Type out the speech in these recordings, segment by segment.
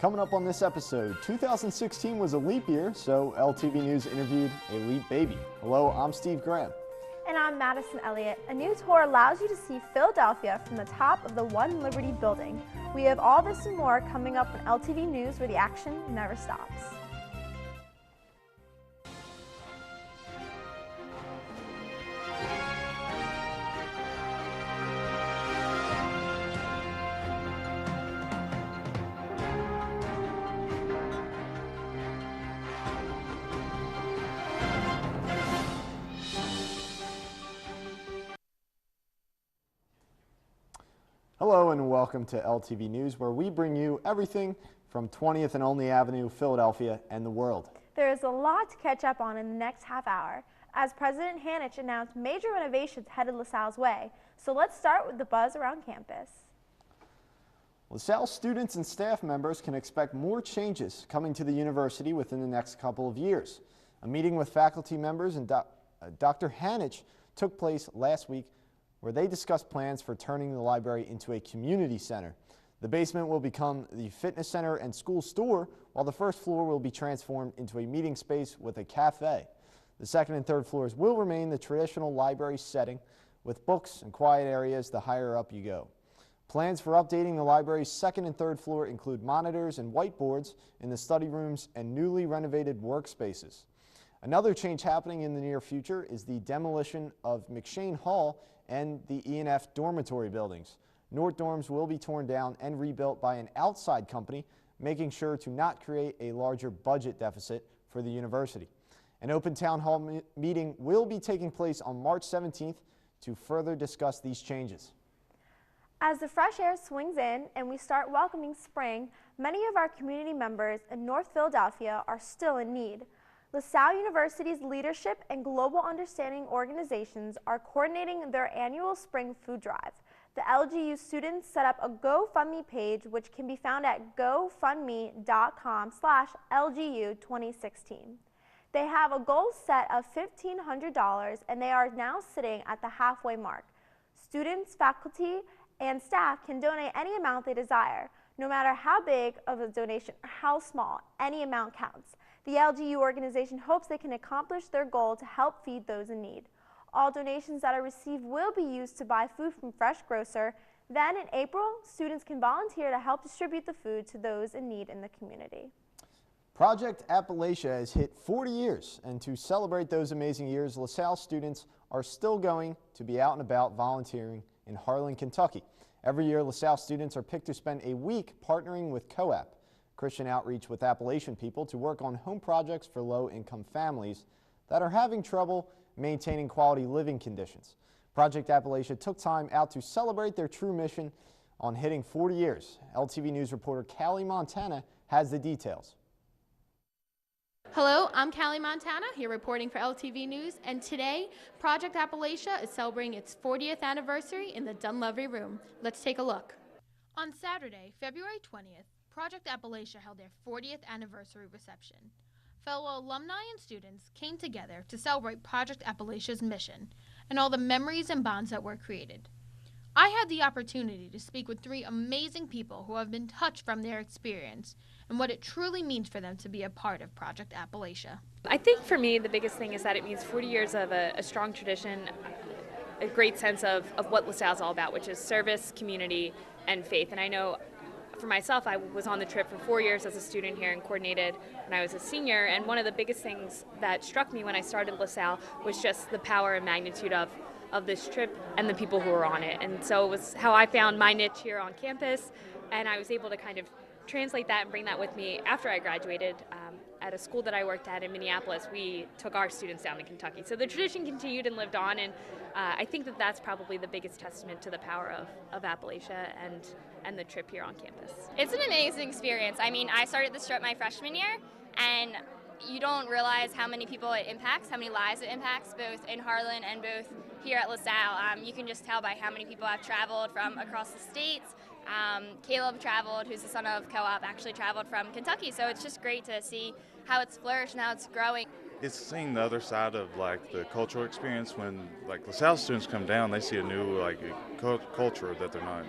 Coming up on this episode, 2016 was a leap year, so LTV News interviewed a leap baby. Hello, I'm Steve Graham. And I'm Madison Elliott. A new tour allows you to see Philadelphia from the top of the One Liberty building. We have all this and more coming up on LTV News, where the action never stops. Hello and welcome to LTV News, where we bring you everything from 20th and Olney Avenue, Philadelphia, and the world. There is a lot to catch up on in the next half hour, as President Hanich announced major renovations headed LaSalle's way. So let's start with the buzz around campus. LaSalle students and staff members can expect more changes coming to the university within the next couple of years. A meeting with faculty members and Dr. Hanich took place last week, where they discussed plans for turning the library into a community center. The basement will become the fitness center and school store, while the first floor will be transformed into a meeting space with a cafe. The second and third floors will remain the traditional library setting, with books and quiet areas the higher up you go. Plans for updating the library's second and third floor include monitors and whiteboards in the study rooms and newly renovated workspaces. Another change happening in the near future is the demolition of McShane Hall and the E&F dormitory buildings. North dorms will be torn down and rebuilt by an outside company, making sure to not create a larger budget deficit for the university. An open town hall meeting will be taking place on March 17th to further discuss these changes. As the fresh air swings in and we start welcoming spring, many of our community members in North Philadelphia are still in need. LaSalle University's Leadership and Global Understanding organizations are coordinating their annual spring food drive. The LGU students set up a GoFundMe page, which can be found at gofundme.com/LGU2016. They have a goal set of $1,500 and they are now sitting at the halfway mark. Students, faculty, and staff can donate any amount they desire. No matter how big of a donation or how small, any amount counts. The LGU organization hopes they can accomplish their goal to help feed those in need. All donations that are received will be used to buy food from Fresh Grocer. Then in April, students can volunteer to help distribute the food to those in need in the community. Project Appalachia has hit 40 years, and to celebrate those amazing years, LaSalle students are still going to be out and about volunteering in Harlan, Kentucky. Every year, LaSalle students are picked to spend a week partnering with COAP, Christian Outreach with Appalachian People, to work on home projects for low-income families that are having trouble maintaining quality living conditions. Project Appalachia took time out to celebrate their true mission on hitting 40 years. LTV News reporter Callie Montana has the details. Hello, I'm Callie Montana, here reporting for LTV News, and today, Project Appalachia is celebrating its 40th anniversary in the Dunleavy Room. Let's take a look. On Saturday, February 20th, Project Appalachia held their 40th anniversary reception. Fellow alumni and students came together to celebrate Project Appalachia's mission and all the memories and bonds that were created. I had the opportunity to speak with three amazing people who have been touched from their experience and what it truly means for them to be a part of Project Appalachia. I think for me the biggest thing is that it means 40 years of a strong tradition, a great sense of what LaSalle is all about, which is service, community, and faith. And I know for myself, I was on the trip for 4 years as a student here and coordinated when I was a senior, and one of the biggest things that struck me when I started LaSalle was just the power and magnitude of this trip and the people who were on it. And so it was how I found my niche here on campus, and I was able to kind of translate that and bring that with me after I graduated. At a school that I worked at in Minneapolis, we took our students down to Kentucky. So the tradition continued and lived on, and I think that that's probably the biggest testament to the power of Appalachia and the trip here on campus. It's an amazing experience. I mean, I started this trip my freshman year, and you don't realize how many people it impacts, how many lives it impacts, both in Harlan and both here at LaSalle. You can just tell by how many people have traveled from across the states. Caleb traveled, who's the son of Co-op, actually traveled from Kentucky, so it's just great to see how it's flourished and how it's growing. it's seeing the other side of like the cultural experience. When like LaSalle students come down, they see a new like culture that they're not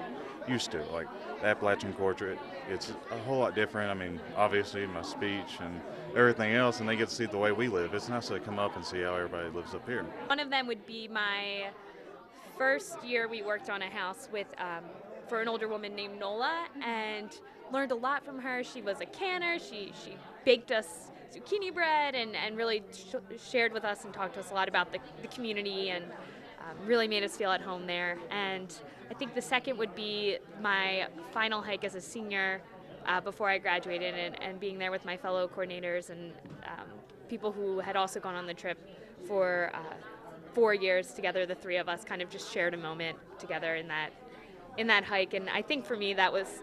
used to. Like the Appalachian culture, it's a whole lot different. I mean, obviously my speech and everything else, and they get to see the way we live. It's nice to come up and see how everybody lives up here. One of them would be my first year we worked on a house with for an older woman named Nola, and learned a lot from her. She was a canner. She baked us zucchini bread and really shared with us and talked to us a lot about the community, and really made us feel at home there. And I think the second would be my final hike as a senior before I graduated, and being there with my fellow coordinators and people who had also gone on the trip for 4 years together. The three of us kind of just shared a moment together in that hike, and I think for me that was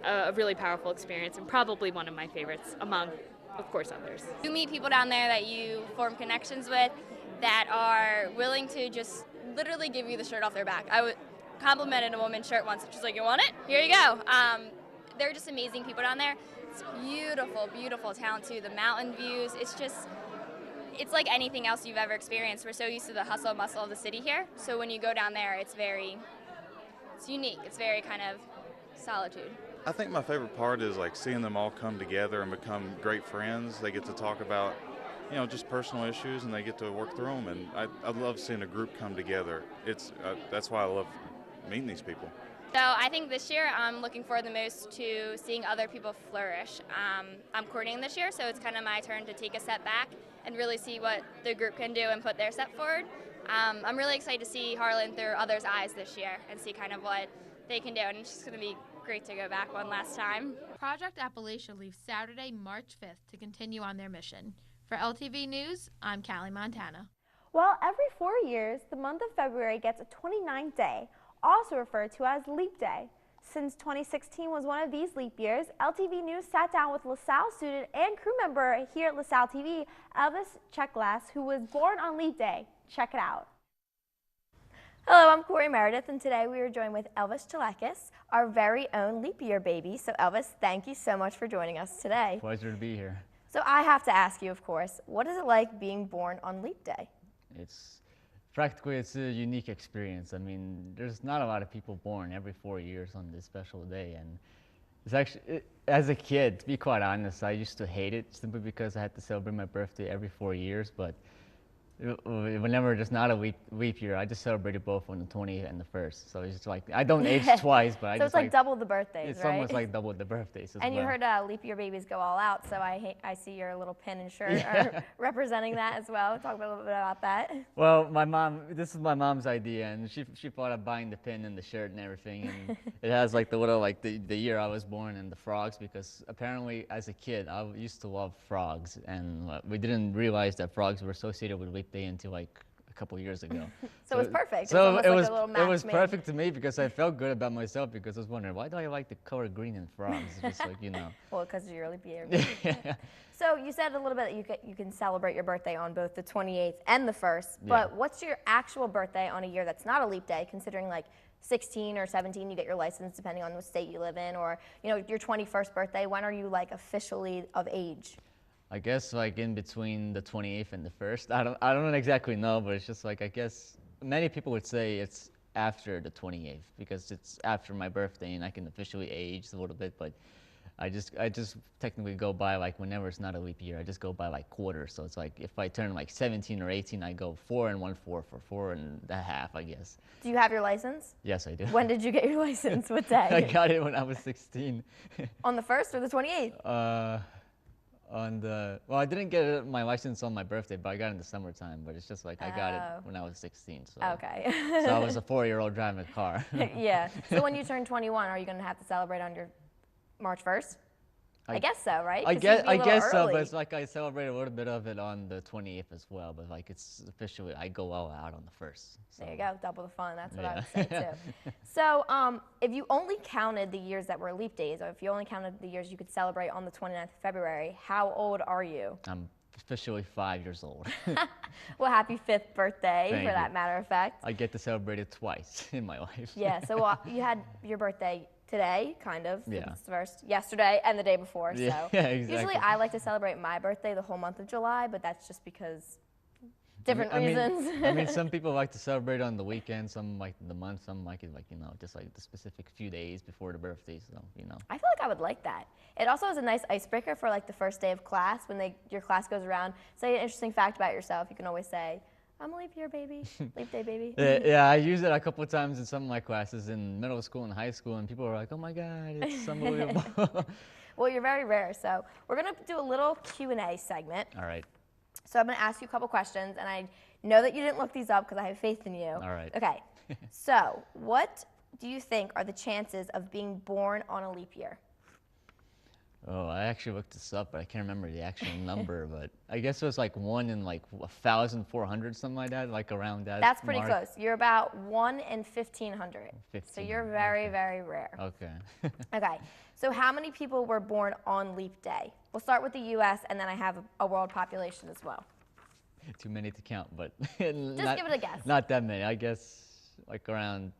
a really powerful experience and probably one of my favorites among, of course, others. You meet people down there that you form connections with that are willing to just literally give you the shirt off their back. I complimented a woman's shirt once. She's like, "You want it? Here you go." They're just amazing people down there. It's beautiful, beautiful town too. The mountain views. It's like anything else you've ever experienced. We're so used to the hustle and bustle of the city here. So when you go down there, it's unique. It's very kind of solitude. I think my favorite part is like seeing them all come together and become great friends. They get to talk about, just personal issues, and they get to work through them. And I love seeing a group come together. That's why I love meeting these people. So I think this year I'm looking forward the most to seeing other people flourish. I'm coordinating this year, so it's kind of my turn to take a step back and really see what the group can do and put their step forward. I'm really excited to see Harlan through others' eyes this year and see kind of what they can do, and it's just going to be great to go back one last time. Project Appalachia leaves Saturday, March 5th to continue on their mission. For LTV News, I'm Callie Montana. Well, every 4 years, the month of February gets a 29th day, also referred to as Leap Day. Since 2016 was one of these leap years, LTV News sat down with LaSalle student and crew member here at LaSalle TV, Elvis Cheklas, who was born on Leap Day. Check it out. Hello, I'm Corey Meredith, and today we are joined with Elvis Cheklas, our very own leap year baby. So Elvis, thank you so much for joining us today. Pleasure to be here. So I have to ask you, of course, what is it like being born on Leap Day? It's a unique experience. I mean, there's not a lot of people born every 4 years on this special day, and it's actually, as a kid, to be quite honest, I used to hate it simply because I had to celebrate my birthday every 4 years, but whenever there's not a leap year, I just celebrated both on the 20th and the 1st. So it's just like, I don't age twice, but I so just it's like double the birthdays, it's right? almost like double the birthdays as And you well. heard leap year babies go all out, so I see your little pin and shirt are representing that as well. Talk a little bit about that. Well, this is my mom's idea, and she thought of buying the pin and the shirt and everything, and it has like the little, like the year I was born and the frogs, because apparently as a kid I used to love frogs, and we didn't realize that frogs were associated with Leap Day until like a couple years ago. So it was perfect. So it was, like a little it was match perfect to me because I felt good about myself, because I was wondering, why do I like the color green in frogs? It's just like, Well, because of your leap year baby. So you said a little bit that you can celebrate your birthday on both the 28th and the 1st, but what's your actual birthday on a year that's not a leap day, considering like 16 or 17 you get your license depending on the state you live in, or your 21st birthday, when are you like officially of age? I guess like in between the 28th and the 1st. I don't exactly know, but it's just like, I guess many people would say it's after the 28th because it's after my birthday and I can officially age a little bit, but I just technically go by like whenever it's not a leap year, I just go by like quarters. So it's like if I turn like 17 or 18, I go 4 1/4 for 4 1/2, I guess. Do you have your license? Yes, I do. When did you get your license? What day? I got it when I was 16. On the 1st or the 28th? Well, I didn't get my license on my birthday, but I got it in the summertime. But it's just like I got it when I was 16. So. Okay. So I was a 4-year-old driving a car. Yeah. So when you turn 21, are you going to have to celebrate on your March 1st? I guess so, right? I guess so, but it's like I celebrate a little bit of it on the 28th as well. But like it's officially, I go all out on the 1st. So. There you go, double the fun. That's what I would say too. So if you only counted the years that were leap days, or if you only counted the years you could celebrate on the 29th of February, how old are you? I'm officially 5 years old. Well, happy 5th birthday, Thank that you. matter of fact. I get to celebrate it twice in my life. Yeah, so you had your birthday today, kind of. Yeah. It's first yesterday and the day before. Yeah, So yeah, exactly. usually I like to celebrate my birthday the whole month of July, but that's just because different reasons. I mean, some people like to celebrate on the weekend, some like the month, some like it like, you know, just like the specific few days before the birthday, so, you know. I feel like I would like that. It also is a nice icebreaker for like the first day of class when your class goes around. Say an interesting fact about yourself. You can always say, I'm a leap year baby, leap day baby. Yeah, I used it a couple of times in some of my classes in middle school and high school, and people were like, oh my God, it's unbelievable. Well, you're very rare, so we're gonna do a little Q&A segment. All right. So I'm gonna ask you a couple questions, and I know that you didn't look these up because I have faith in you. All right. Okay, so what do you think are the chances of being born on a leap year? Oh, I actually looked this up, but I can't remember the actual number, but I guess it was like 1 in like 1,400, something like that, like around that That's pretty mark. close. You're about 1 in 1,500. So you're 1,500, very, okay. very rare. Okay. Okay, so how many people were born on leap day? We'll start with the U.S., and then I have a world population as well. Too many to count, but Just give it a guess. Not that many. I guess like around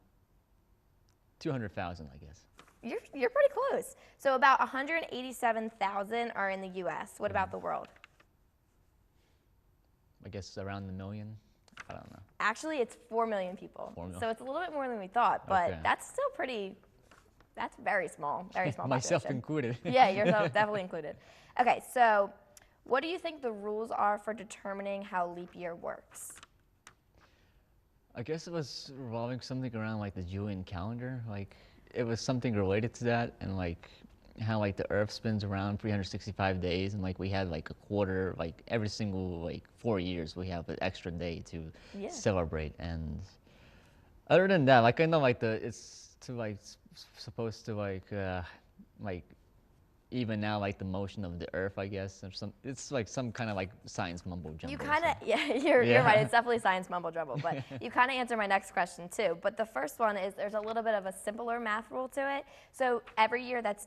200,000, I guess. You're pretty close. So about 187,000 are in the U.S. What about the world? I guess around the million. I don't know. Actually, it's 4 million people. 4 million. So it's a little bit more than we thought, but Okay. that's still pretty, that's very small Myself population. included. Yeah, yourself definitely included. Okay, so what do you think the rules are for determining how leap year works? I guess it was revolving something around like the Julian calendar. Like it was something related to that, and like how like the Earth spins around 365 days, and like we had like a quarter, like every single like 4 years we have an extra day to celebrate. And other than that, like I know like it's to like supposed to like even now like the motion of the Earth, I guess, or it's like some kind of like science mumbo jumbo. You kind of, you're right. It's definitely science mumbo jumbo, but you kind of answer my next question too. But the first one is there's a little bit of a simpler math rule to it. So every year that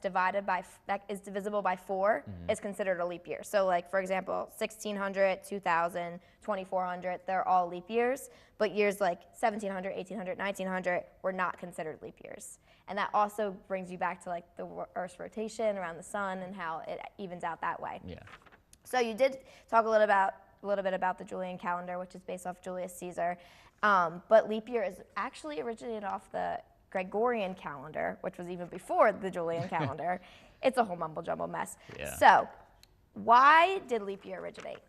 is divisible by 4 is considered a leap year. So like for example, 1600, 2000, 2400, they're all leap years. But years like 1700, 1800, 1900 were not considered leap years. And that also brings you back to like the Earth's rotation around the sun and how it evens out that way. Yeah. So you did talk a little bit about the Julian calendar, which is based off Julius Caesar. But leap year is actually originated off the Gregorian calendar, which was even before the Julian calendar. It's a whole mumble jumble mess. Yeah. So why did leap year originate?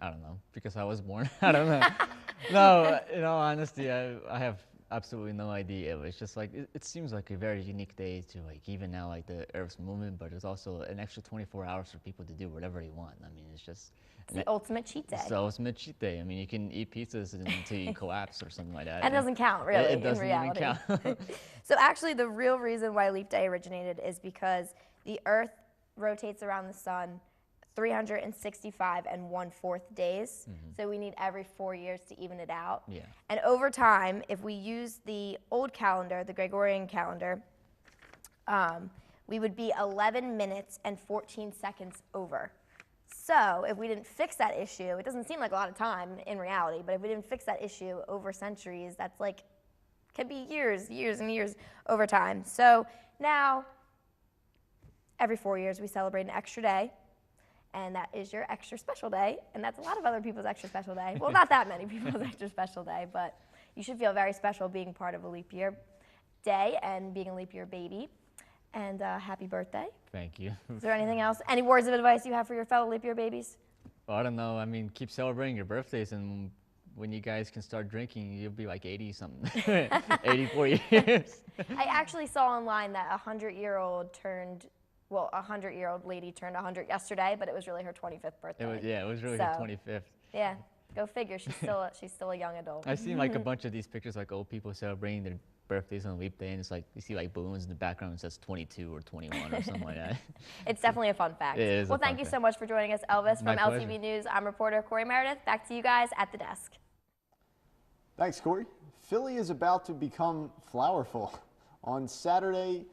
I don't know, because I was born. I don't know. No, in all honesty, I have absolutely no idea. It's just like, it seems like a very unique day to like even now like the Earth's movement, but there's also an extra 24 hours for people to do whatever they want. I mean, it's just... It's the ultimate cheat day. It's the ultimate cheat day. I mean, you can eat pizzas until you collapse or something like that. That doesn't count, really, It doesn't in reality. even count. So actually, the real reason why leap day originated is because the Earth rotates around the sun 365 and 1/4 days. So we need every 4 years to even it out. Yeah. And over time, if we use the old calendar, the Gregorian calendar, we would be 11 minutes and 14 seconds over. So if we didn't fix that issue, it doesn't seem like a lot of time in reality, but if we didn't fix that issue over centuries, that's like, could be years and years over time. So now, every 4 years, we celebrate an extra day. And that is your extra special day, and that's a lot of other people's extra special day. Well, not that many people's extra special day, but you should feel very special being part of a leap year day and being a leap year baby. And happy birthday. Thank you. Is there anything else? Any words of advice you have for your fellow leap year babies? Well, I don't know. I mean, keep celebrating your birthdays, and when you guys can start drinking, you'll be like 80-something, 84 years. I actually saw online that a 100-year-old lady turned 100 yesterday, but it was really her 25th birthday. It was really her 25th. Yeah, go figure. She's still a young adult. I've seen like a bunch of these pictures, like old people celebrating their birthdays on leap day, and it's like you see like balloons in the background that says 22 or 21 or something like that. It's definitely a fun fact. It is well, a fun thank you fact. so much for joining us, Elvis, from My LTV pleasure. News. I'm reporter Corey Meredith. Back to you guys at the desk. Thanks, Corey. Philly is about to become flowerful. On Saturday,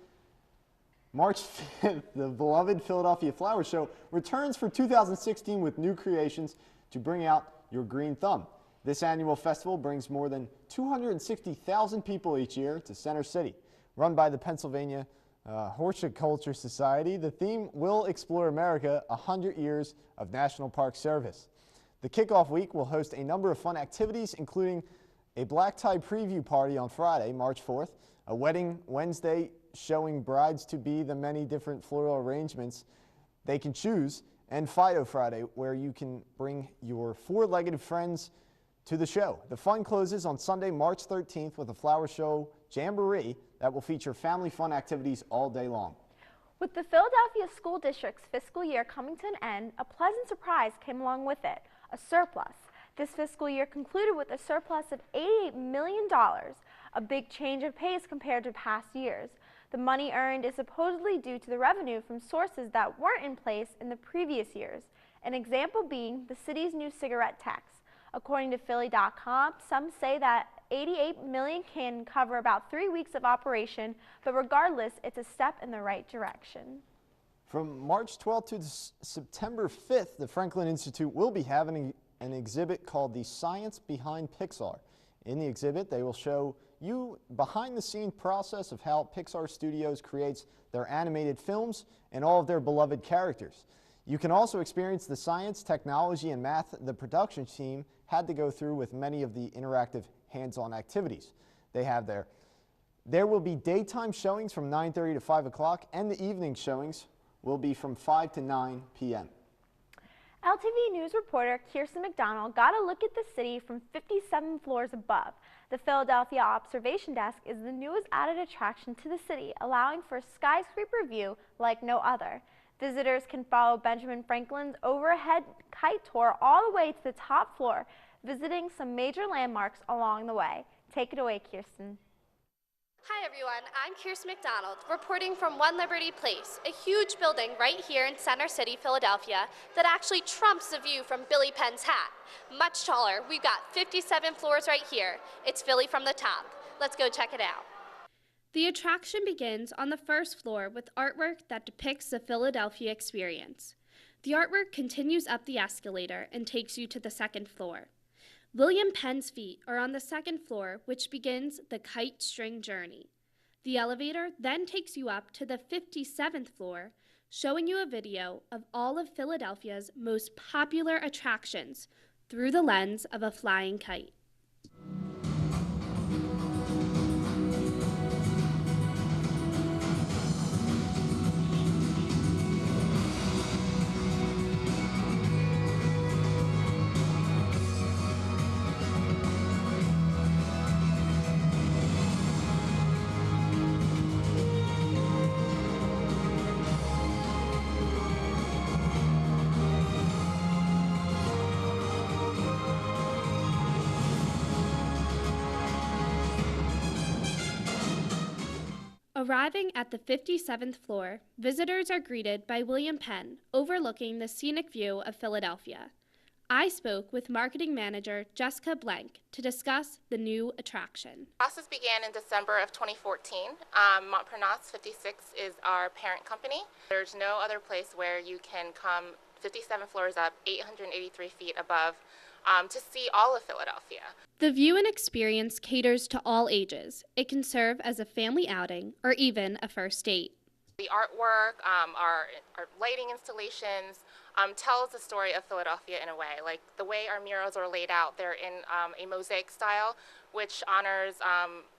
March 5th, the beloved Philadelphia Flower Show returns for 2016 with new creations to bring out your green thumb. This annual festival brings more than 260,000 people each year to Center City. Run by the Pennsylvania Horticulture Society, the theme will explore America, 100 years of National Park Service. The kickoff week will host a number of fun activities, including a black tie preview party on Friday, March 4th, a wedding Wednesday showing brides-to-be the many different floral arrangements they can choose, and Fido Friday, where you can bring your four-legged friends to the show. The fun closes on Sunday, March 13th with a flower show jamboree that will feature family fun activities all day long. With the Philadelphia School District's fiscal year coming to an end, a pleasant surprise came along with it, a surplus. This fiscal year concluded with a surplus of $88 million, a big change of pace compared to past years. The money earned is supposedly due to the revenue from sources that weren't in place in the previous years, an example being the city's new cigarette tax. According to Philly.com, some say that $88 million can cover about 3 weeks of operation, but regardless, it's a step in the right direction. From March 12th to September 5th, the Franklin Institute will be having an exhibit called The Science Behind Pixar. In the exhibit, they will show you behind-the-scenes process of how Pixar Studios creates their animated films and all of their beloved characters. You can also experience the science, technology, and math the production team had to go through with many of the interactive hands-on activities they have there. There will be daytime showings from 9:30 to 5 o'clock, and the evening showings will be from 5 to 9 p.m. LTV News reporter Kirsten McDonald got a look at the city from 57 floors above. The Philadelphia Observation Desk is the newest added attraction to the city, allowing for a skyscraper view like no other. Visitors can follow Benjamin Franklin's overhead kite tour all the way to the top floor, visiting some major landmarks along the way. Take it away, Kirsten. Hi everyone, I'm Kirsten McDonald, reporting from One Liberty Place, a huge building right here in Center City, Philadelphia, that actually trumps the view from Billy Penn's hat. Much taller, we've got 57 floors right here. It's Philly from the top. Let's go check it out. The attraction begins on the first floor with artwork that depicts the Philadelphia experience. The artwork continues up the escalator and takes you to the second floor. William Penn's feet are on the second floor, which begins the kite string journey. The elevator then takes you up to the 57th floor, showing you a video of all of Philadelphia's most popular attractions through the lens of a flying kite. Arriving at the 57th floor, visitors are greeted by William Penn, overlooking the scenic view of Philadelphia. I spoke with marketing manager Jessica Blank to discuss the new attraction. The process began in December of 2014. Montparnasse 56 is our parent company. There's no other place where you can come 57 floors up, 883 feet above, to see all of Philadelphia. The view and experience caters to all ages. It can serve as a family outing or even a first date. The artwork, our lighting installations tells the story of Philadelphia in a way. Like the way our murals are laid out, they're in a mosaic style, which honors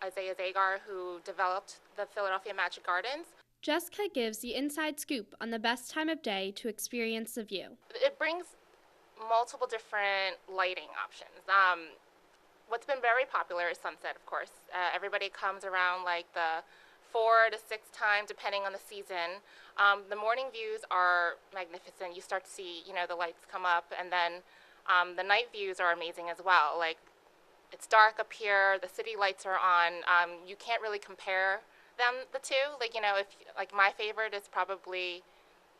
Isaiah Zagar, who developed the Philadelphia Magic Gardens. Jessica gives the inside scoop on the best time of day to experience the view. It brings multiple different lighting options. What's been very popular is sunset, of course. Everybody comes around like the 4 to 6 time, depending on the season. The morning views are magnificent. You start to see, the lights come up, and then the night views are amazing as well. Like, it's dark up here, the city lights are on. You can't really compare the two. Like, my favorite is probably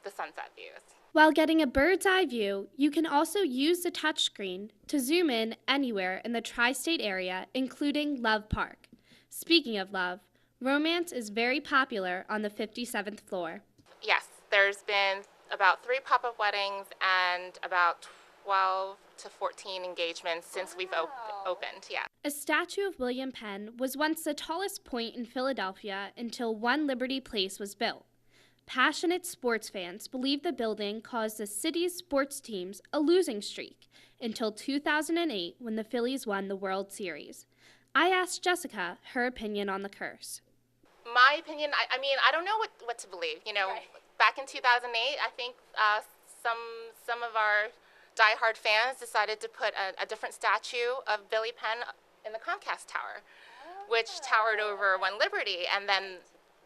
the sunset views. While getting a bird's eye view, you can also use the touchscreen to zoom in anywhere in the tri-state area, including Love Park. Speaking of love, romance is very popular on the 57th floor. Yes, there's been about 3 pop-up weddings and about 12 to 14 engagements since we've opened. Yeah. A statue of William Penn was once the tallest point in Philadelphia until One Liberty Place was built. Passionate sports fans believe the building caused the city's sports teams a losing streak until 2008 when the Phillies won the World Series. I asked Jessica her opinion on the curse. My opinion, I mean, I don't know what to believe. You know, back in 2008, I think some of our diehard fans decided to put a different statue of Billy Penn in the Comcast Tower, which towered over One Liberty, and then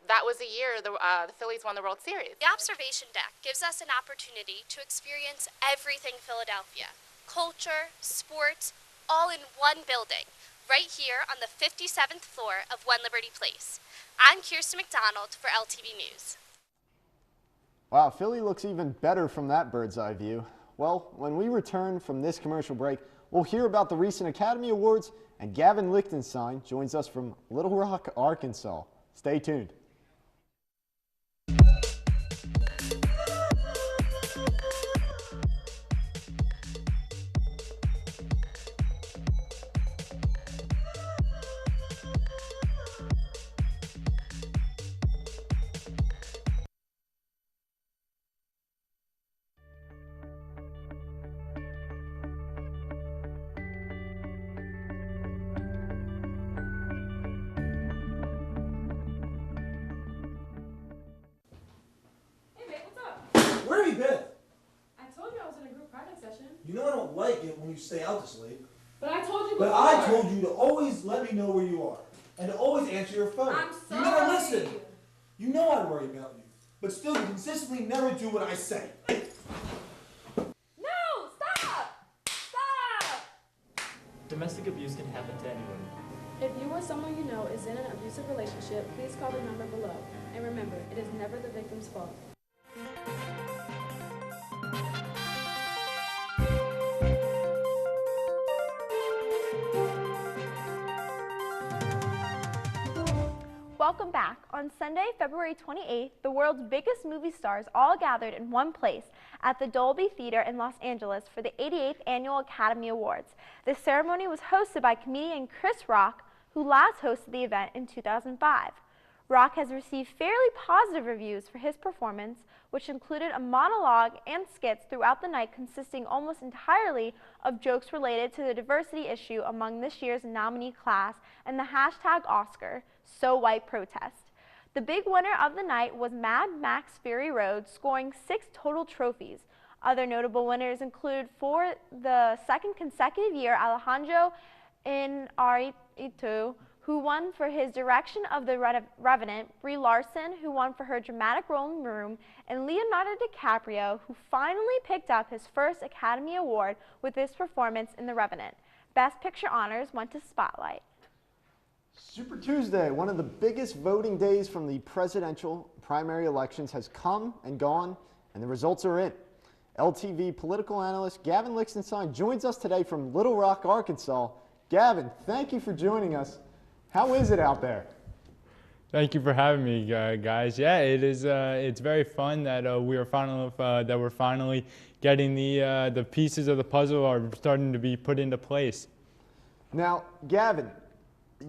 that was the year the Phillies won the World Series. The observation deck gives us an opportunity to experience everything Philadelphia. Culture, sports, all in one building, right here on the 57th floor of One Liberty Place. I'm Kirsten McDonald for LTV News. Wow, Philly looks even better from that bird's eye view. Well, when we return from this commercial break, we'll hear about the recent Academy Awards, and Gavin Lichtenstein joins us from Little Rock, Arkansas. Stay tuned. Where have you been? I told you I was in a group project session. You know I don't like it when you stay out this late. But I told you But before. I told you to always let me know where you are. And to always answer your phone. I'm sorry. You never listen. You know I worry about you. But still, you consistently never do what I say. No! Stop! Stop! Domestic abuse can happen to anyone. If you or someone you know is in an abusive relationship, please call the number below. And remember, it is never the victim's fault. Welcome back. On Sunday, February 28th, the world's biggest movie stars all gathered in one place at the Dolby Theater in Los Angeles for the 88th Annual Academy Awards. The ceremony was hosted by comedian Chris Rock, who last hosted the event in 2005. Rock has received fairly positive reviews for his performance, which included a monologue and skits throughout the night consisting almost entirely of jokes related to the diversity issue among this year's nominee class and the hashtag Oscar, So White protest. The big winner of the night was Mad Max Fury Road, scoring 6 total trophies. Other notable winners include, for the second consecutive year, Alejandro Inarritu, who won for his direction of The Revenant, Brie Larson, who won for her dramatic role in Room, and Leonardo DiCaprio, who finally picked up his first Academy Award with his performance in The Revenant. Best Picture honors went to Spotlight. Super Tuesday, one of the biggest voting days from the presidential primary elections, has come and gone, and the results are in. LTV political analyst Gavin Lichtenstein joins us today from Little Rock, Arkansas. Gavin, thank you for joining us. How is it out there? Thank you for having me, guys. Yeah, it is. It's very fun that we're finally getting the pieces of the puzzle are starting to be put into place. Now, Gavin,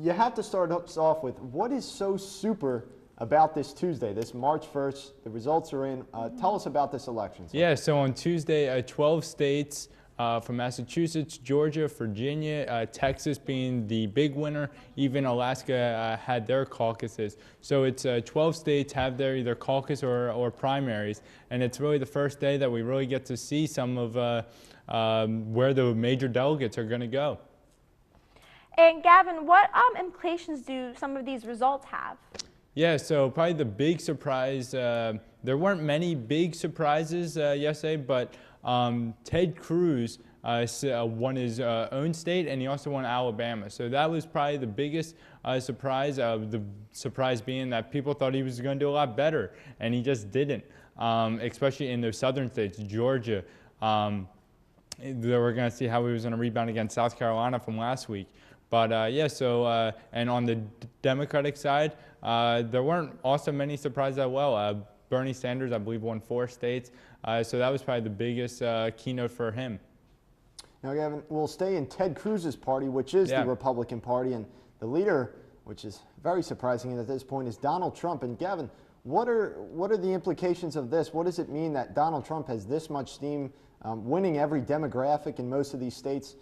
you have to start us off with what is so super about this Tuesday, this March 1st. The results are in. Tell us about this election. Yeah, so on Tuesday, 12 states from Massachusetts, Georgia, Virginia, Texas being the big winner. Even Alaska had their caucuses. So it's 12 states have their either caucus or primaries, and it's really the first day that we really get to see some of where the major delegates are going to go. And Gavin, what implications do some of these results have? Yeah, so probably the big surprise, there weren't many big surprises yesterday, but Ted Cruz won his own state, and he also won Alabama. So that was probably the biggest surprise, the surprise being that people thought he was going to do a lot better, and he just didn't, especially in those southern states, Georgia. We're going to see how he was going to rebound against South Carolina from last week. But yeah, so, and on the Democratic side, there weren't also many surprises as well. Bernie Sanders, I believe, won 4 states. So that was probably the biggest keynote for him. Now, Gavin, we'll stay in Ted Cruz's party, which is the Republican Party, and the leader, which is very surprising at this point, is Donald Trump. And Gavin, what are the implications of this? What does it mean that Donald Trump has this much steam, winning every demographic in most of these states?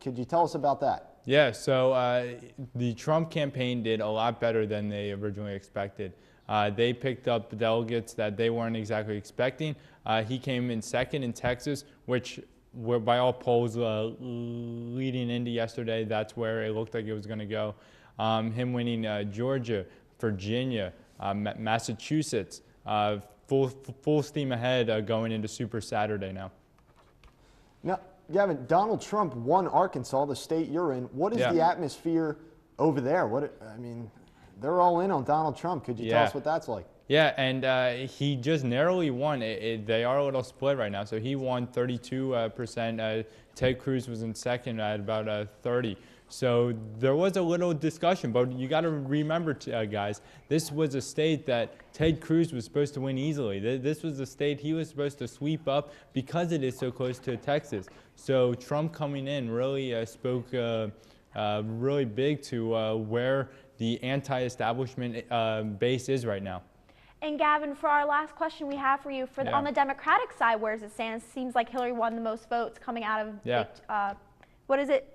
Could you tell us about that? Yeah, so the Trump campaign did a lot better than they originally expected. They picked up delegates that they weren't exactly expecting. He came in second in Texas, which were by all polls leading into yesterday. That's where it looked like it was going to go. Him winning Georgia, Virginia, Massachusetts, full steam ahead going into Super Saturday now. Now, Gavin, Donald Trump won Arkansas, the state you're in. What is the atmosphere over there? I mean, they're all in on Donald Trump. Could you tell us what that's like? Yeah, and he just narrowly won. They are a little split right now. So he won 32%. Ted Cruz was in second at about 30%. So there was a little discussion, but you got to remember, guys, this was a state that Ted Cruz was supposed to win easily. This was a state he was supposed to sweep up because it is so close to Texas. So Trump coming in really spoke really big to where the anti-establishment base is right now. And Gavin, for our last question we have for you, on the Democratic side, where does it stand? It seems like Hillary won the most votes coming out of, what is it,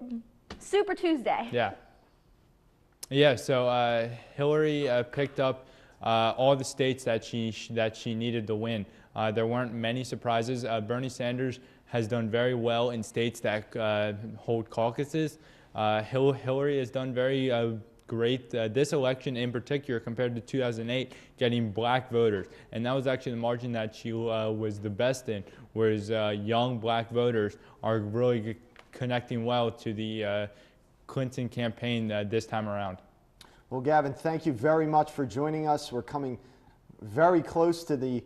Super Tuesday. Yeah, so Hillary picked up all the states that she needed to win. There weren't many surprises. Bernie Sanders has done very well in states that hold caucuses. Hillary has done very great this election in particular compared to 2008, getting black voters. And that was actually the margin that she was the best in, whereas young black voters are really connecting well to the Clinton campaign this time around. Well, Gavin, thank you very much for joining us. We're coming very close to the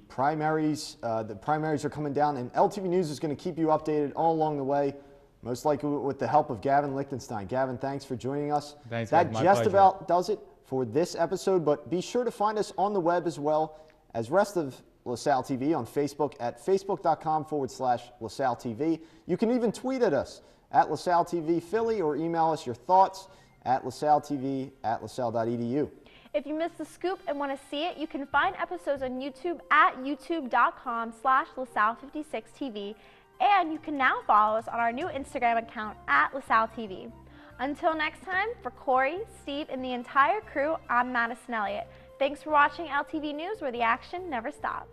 primaries. The primaries are coming down, and LTV News is going to keep you updated all along the way, most likely with the help of Gavin Lichtenstein. Gavin, thanks for joining us. Thanks, that my just pleasure. about does it for this episode, but be sure to find us on the web as well as rest of LaSalle TV on Facebook at facebook.com/LaSalle TV. You can even tweet at us at LaSalle TV Philly or email us your thoughts at lasalletv@lasalle.edu. If you missed the scoop and want to see it, you can find episodes on YouTube at youtube.com/LaSalle56TV, and you can now follow us on our new Instagram account at LaSalle TV. Until next time, for Corey, Steve, and the entire crew, I'm Madison Elliott. Thanks for watching LTV News, where the action never stops.